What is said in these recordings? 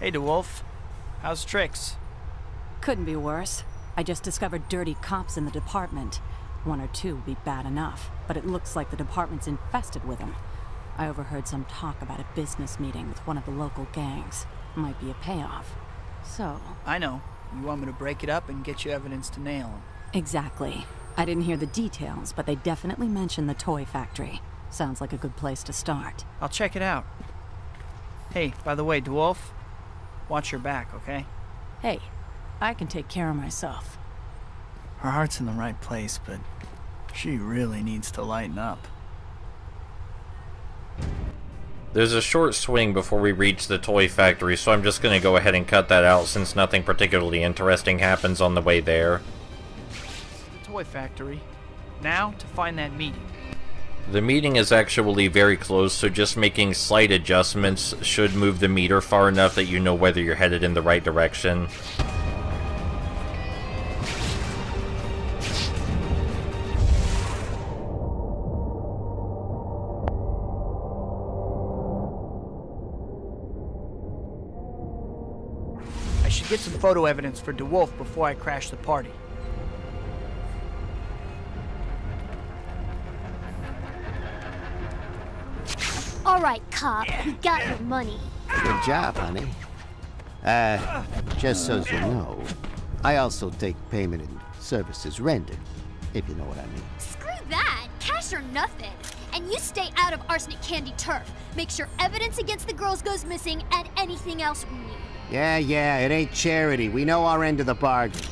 Hey, DeWolf. How's tricks? Couldn't be worse. I just discovered dirty cops in the department. One or two would be bad enough, but it looks like the department's infested with them. I overheard some talk about a business meeting with one of the local gangs. Might be a payoff. So... I know. You want me to break it up and get you evidence to nail him. Exactly. I didn't hear the details, but they definitely mentioned the toy factory. Sounds like a good place to start. I'll check it out. Hey, by the way, DeWolf, watch your back, okay? Hey, I can take care of myself. Her heart's in the right place, but she really needs to lighten up. There's a short swing before we reach the toy factory, so I'm just going to go ahead and cut that out since nothing particularly interesting happens on the way there. The toy factory. Now to find that meeting. The meeting is actually very close, so just making slight adjustments should move the meter far enough that you know whether you're headed in the right direction. I should get some photo evidence for DeWolf before I crash the party. All right, cop, we got your money. Good job, honey. Just so you know, I also take payment in services rendered, if you know what I mean. Screw that, cash or nothing. And you stay out of arsenic candy turf. Make sure evidence against the girls goes missing and anything else we need. Yeah, it ain't charity. We know our end of the bargain.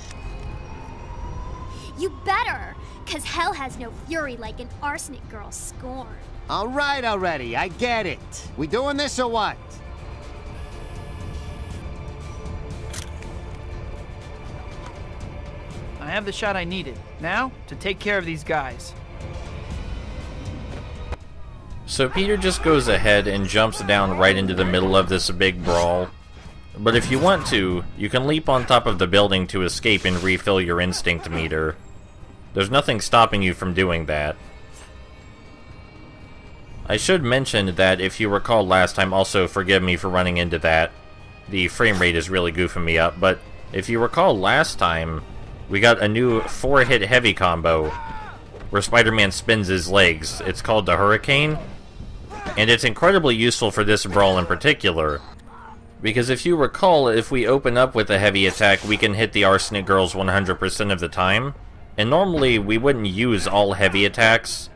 You better, cause hell has no fury like an arsenic girl scorn. All right already, I get it. We doing this or what? I have the shot I needed. Now, to take care of these guys. So Peter just goes ahead and jumps down right into the middle of this big brawl. But if you want to, you can leap on top of the building to escape and refill your instinct meter. There's nothing stopping you from doing that. I should mention that if you recall last time, also forgive me for running into that. The frame rate is really goofing me up, but if you recall last time, we got a new 4-hit heavy combo where Spider-Man spins his legs. It's called the Hurricane, and it's incredibly useful for this brawl in particular. Because if you recall, if we open up with a heavy attack, we can hit the Arsenic Girls 100% of the time, and normally we wouldn't use all heavy attacks.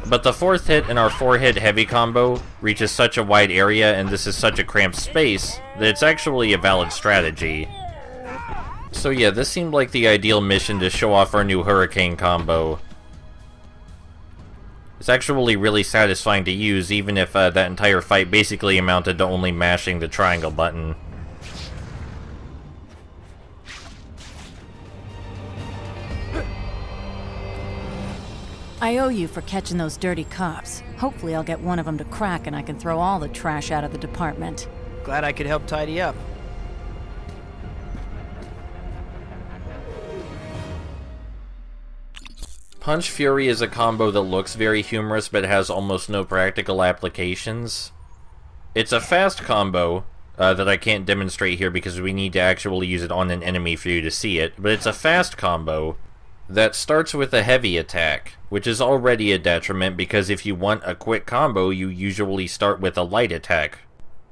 But the 4th hit in our 4-hit heavy combo reaches such a wide area and this is such a cramped space that it's actually a valid strategy. So yeah, this seemed like the ideal mission to show off our new Hurricane combo. It's actually really satisfying to use, even if that entire fight basically amounted to only mashing the triangle button. I owe you for catching those dirty cops. Hopefully I'll get one of them to crack and I can throw all the trash out of the department. Glad I could help tidy up. Punch Fury is a combo that looks very humorous but has almost no practical applications. It's a fast combo that I can't demonstrate here because we need to actually use it on an enemy for you to see it, but it's a fast combo that starts with a heavy attack, which is already a detriment because if you want a quick combo, you usually start with a light attack.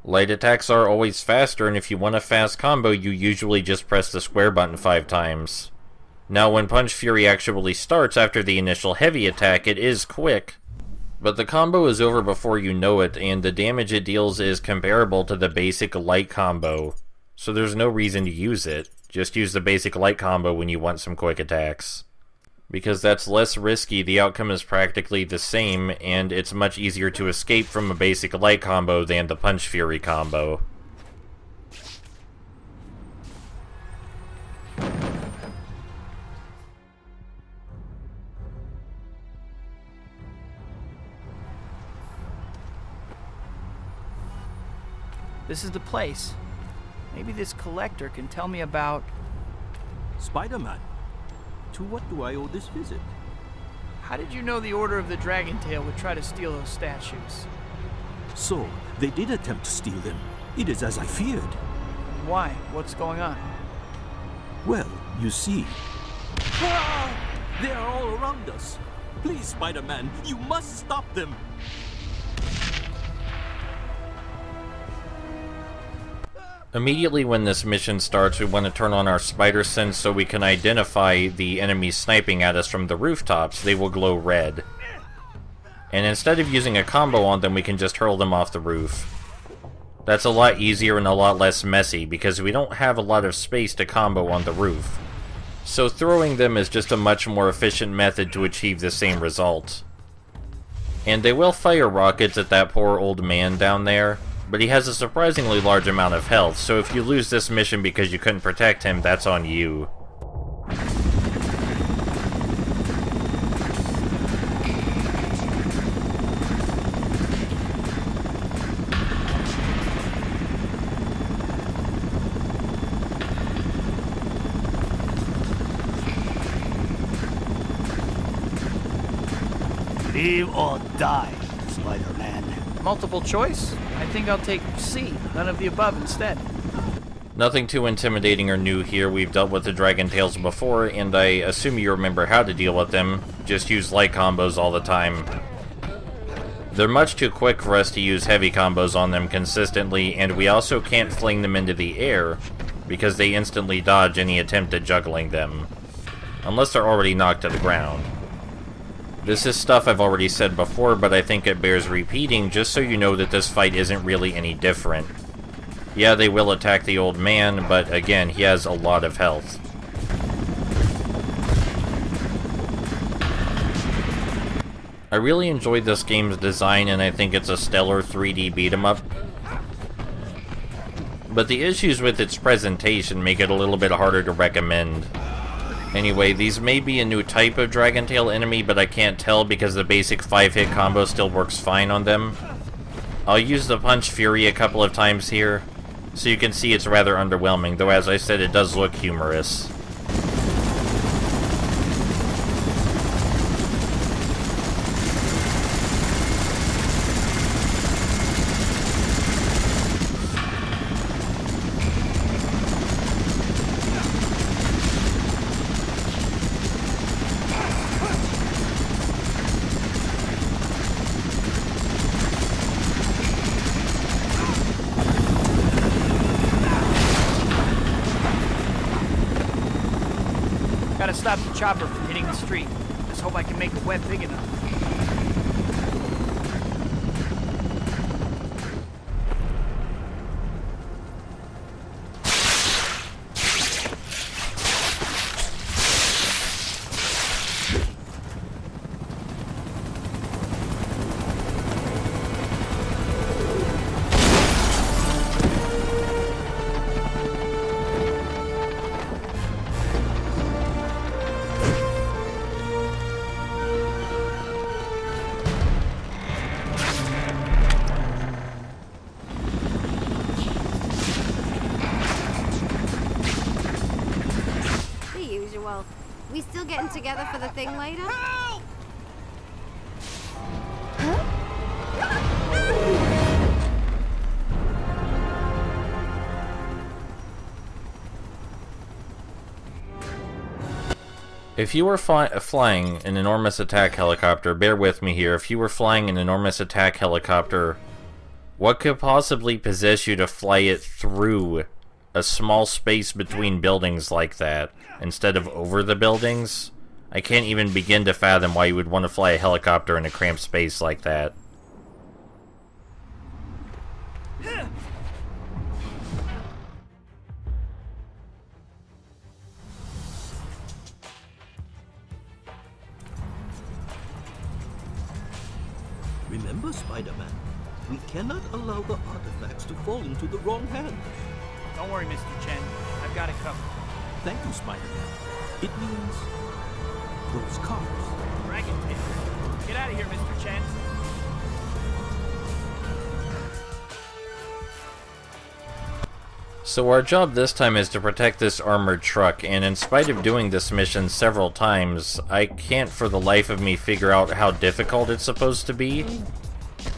Light attacks are always faster, and if you want a fast combo, you usually just press the square button 5 times. Now, when Punch Fury actually starts after the initial heavy attack, it is quick, but the combo is over before you know it, and the damage it deals is comparable to the basic light combo, so there's no reason to use it. Just use the basic light combo when you want some quick attacks. Because that's less risky, the outcome is practically the same, and it's much easier to escape from a basic light combo than the Punch Fury combo. This is the place. Maybe this collector can tell me about... Spider-Man, to what do I owe this visit? How did you know the Order of the Dragon Tail would try to steal those statues? So, they did attempt to steal them. It is as I feared. Why? What's going on? Well, you see... Ah! They are all around us. Please, Spider-Man, you must stop them. Immediately when this mission starts, we want to turn on our spider sense so we can identify the enemies sniping at us from the rooftops. They will glow red. And instead of using a combo on them, we can just hurl them off the roof. That's a lot easier and a lot less messy, because we don't have a lot of space to combo on the roof. So throwing them is just a much more efficient method to achieve the same result. And they will fire rockets at that poor old man down there, but he has a surprisingly large amount of health, so if you lose this mission because you couldn't protect him, that's on you. Live or die, Spider-Man. Multiple choice? I think I'll take C, none of the above instead. Nothing too intimidating or new here. We've dealt with the Dragon Tails before, and I assume you remember how to deal with them. Just use light combos all the time. They're much too quick for us to use heavy combos on them consistently, and we also can't fling them into the air, because they instantly dodge any attempt at juggling them. Unless they're already knocked to the ground. This is stuff I've already said before, but I think it bears repeating just so you know that this fight isn't really any different. Yeah, they will attack the old man, but again, he has a lot of health. I really enjoyed this game's design, and I think it's a stellar 3D beat-em-up. But the issues with its presentation make it a little bit harder to recommend. Anyway, these may be a new type of Dragon Tail enemy, but I can't tell because the basic 5-hit combo still works fine on them. I'll use the Punch Fury a couple of times here, so you can see it's rather underwhelming, though as I said, it does look humorous. Gotta stop the chopper from hitting the street. Just hope I can make the web big enough. We still getting together for the thing later? If you were flying an enormous attack helicopter, bear with me here, if you were flying an enormous attack helicopter, what could possibly possess you to fly it through a small space between buildings like that, instead of over the buildings? I can't even begin to fathom why you would want to fly a helicopter in a cramped space like that. Remember, Spider-Man, we cannot allow the artifacts to fall into the wrong hands. Don't worry, Mr. Chen. I've got it covered. Thank you, Spider-Man. It means those cars. Dragon Tail. Get out of here, Mr. Chen. So our job this time is to protect this armored truck, and in spite of doing this mission several times, I can't for the life of me figure out how difficult it's supposed to be.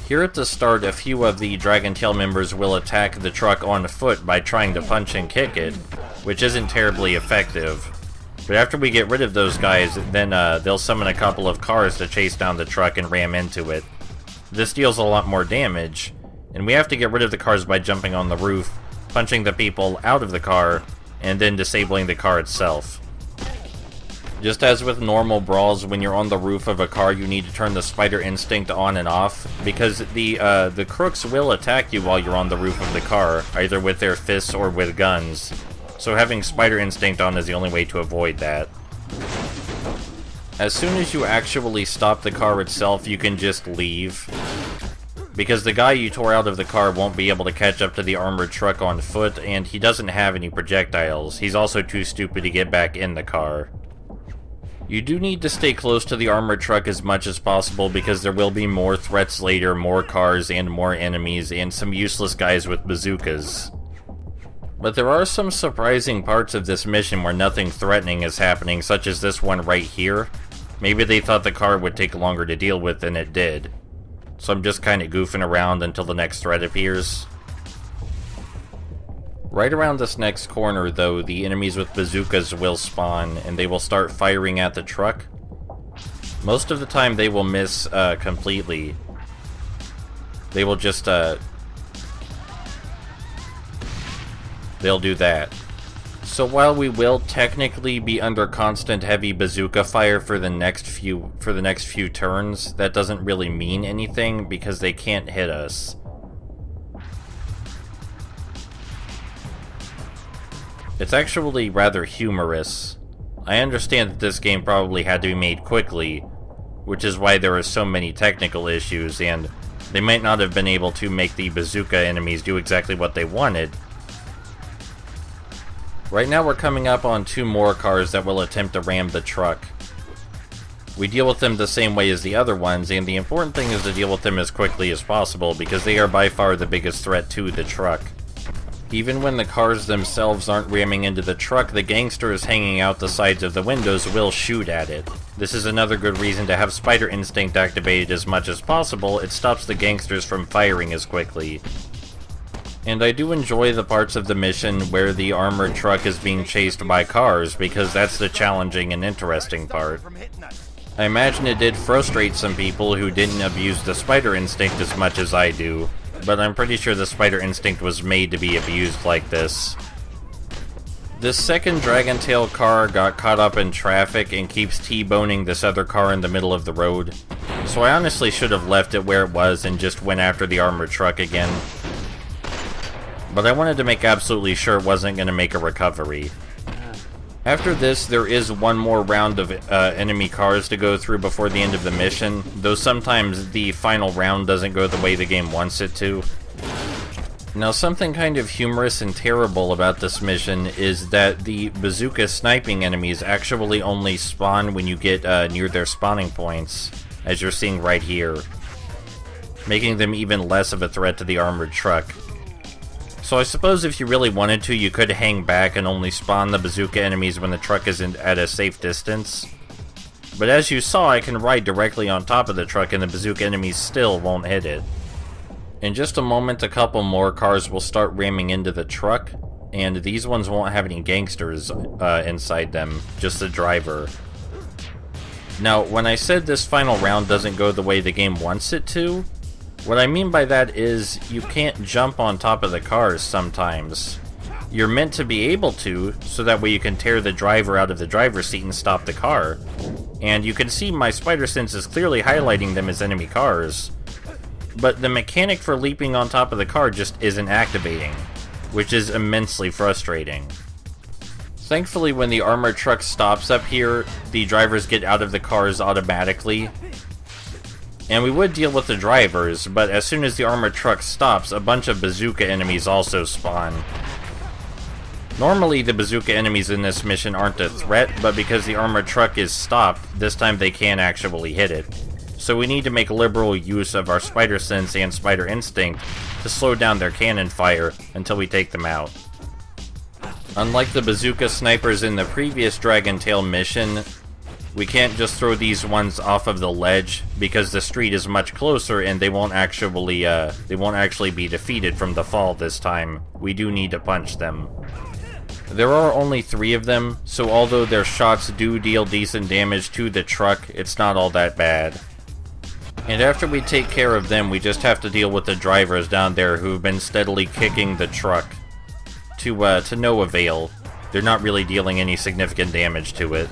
Here at the start, a few of the Dragon Tail members will attack the truck on foot by trying to punch and kick it, which isn't terribly effective. But after we get rid of those guys, then they'll summon a couple of cars to chase down the truck and ram into it. This deals a lot more damage, and we have to get rid of the cars by jumping on the roof, punching the people out of the car, and then disabling the car itself. Just as with normal brawls, when you're on the roof of a car, you need to turn the Spider Instinct on and off, because the crooks will attack you while you're on the roof of the car, either with their fists or with guns. So having Spider Instinct on is the only way to avoid that. As soon as you actually stop the car itself, you can just leave, because the guy you tore out of the car won't be able to catch up to the armored truck on foot, and he doesn't have any projectiles. He's also too stupid to get back in the car. You do need to stay close to the armored truck as much as possible, because there will be more threats later, more cars and more enemies, and some useless guys with bazookas. But there are some surprising parts of this mission where nothing threatening is happening, such as this one right here. Maybe they thought the car would take longer to deal with than it did. So I'm just kind of goofing around until the next threat appears. Right around this next corner, though, the enemies with bazookas will spawn, and they will start firing at the truck. Most of the time they will miss completely. They will just, they'll do that. So while we will technically be under constant heavy bazooka fire for the next few turns, that doesn't really mean anything because they can't hit us. It's actually rather humorous. I understand that this game probably had to be made quickly, which is why there are so many technical issues, and they might not have been able to make the bazooka enemies do exactly what they wanted. Right now we're coming up on 2 more cars that will attempt to ram the truck. We deal with them the same way as the other ones, and the important thing is to deal with them as quickly as possible, because they are by far the biggest threat to the truck. Even when the cars themselves aren't ramming into the truck, the gangsters hanging out the sides of the windows will shoot at it. This is another good reason to have Spider Instinct activated as much as possible. It stops the gangsters from firing as quickly. And I do enjoy the parts of the mission where the armored truck is being chased by cars, because that's the challenging and interesting part. I imagine it did frustrate some people who didn't abuse the Spider Instinct as much as I do, but I'm pretty sure the Spider Instinct was made to be abused like this. This second Dragon Tail car got caught up in traffic and keeps T-boning this other car in the middle of the road, so I honestly should have left it where it was and just went after the armored truck again. But I wanted to make absolutely sure it wasn't going to make a recovery. After this, there is one more round of enemy cars to go through before the end of the mission, though sometimes the final round doesn't go the way the game wants it to. Now, something kind of humorous and terrible about this mission is that the bazooka sniping enemies actually only spawn when you get near their spawning points, as you're seeing right here, making them even less of a threat to the armored truck. So I suppose if you really wanted to, you could hang back and only spawn the bazooka enemies when the truck isn't at a safe distance. But as you saw, I can ride directly on top of the truck and the bazooka enemies still won't hit it. In just a moment, a couple more cars will start ramming into the truck, and these ones won't have any gangsters inside them, just the driver. Now, when I said this final round doesn't go the way the game wants it to, what I mean by that is, you can't jump on top of the cars sometimes. You're meant to be able to, so that way you can tear the driver out of the driver's seat and stop the car. And you can see my spider sense is clearly highlighting them as enemy cars. But the mechanic for leaping on top of the car just isn't activating, which is immensely frustrating. Thankfully, when the armored truck stops up here, the drivers get out of the cars automatically. And we would deal with the drivers, but as soon as the armored truck stops, a bunch of bazooka enemies also spawn. Normally, the bazooka enemies in this mission aren't a threat, but because the armored truck is stopped, this time they can actually hit it. So we need to make liberal use of our Spider Sense and Spider Instinct to slow down their cannon fire until we take them out. Unlike the bazooka snipers in the previous Dragon Tail mission, We can't just throw these ones off of the ledge because the street is much closer and they won't actually be defeated from the fall this time. We do need to punch them. There are only 3 of them, so although their shots do deal decent damage to the truck, it's not all that bad. And after we take care of them, we just have to deal with the drivers down there who've been steadily kicking the truck to no avail. They're not really dealing any significant damage to it.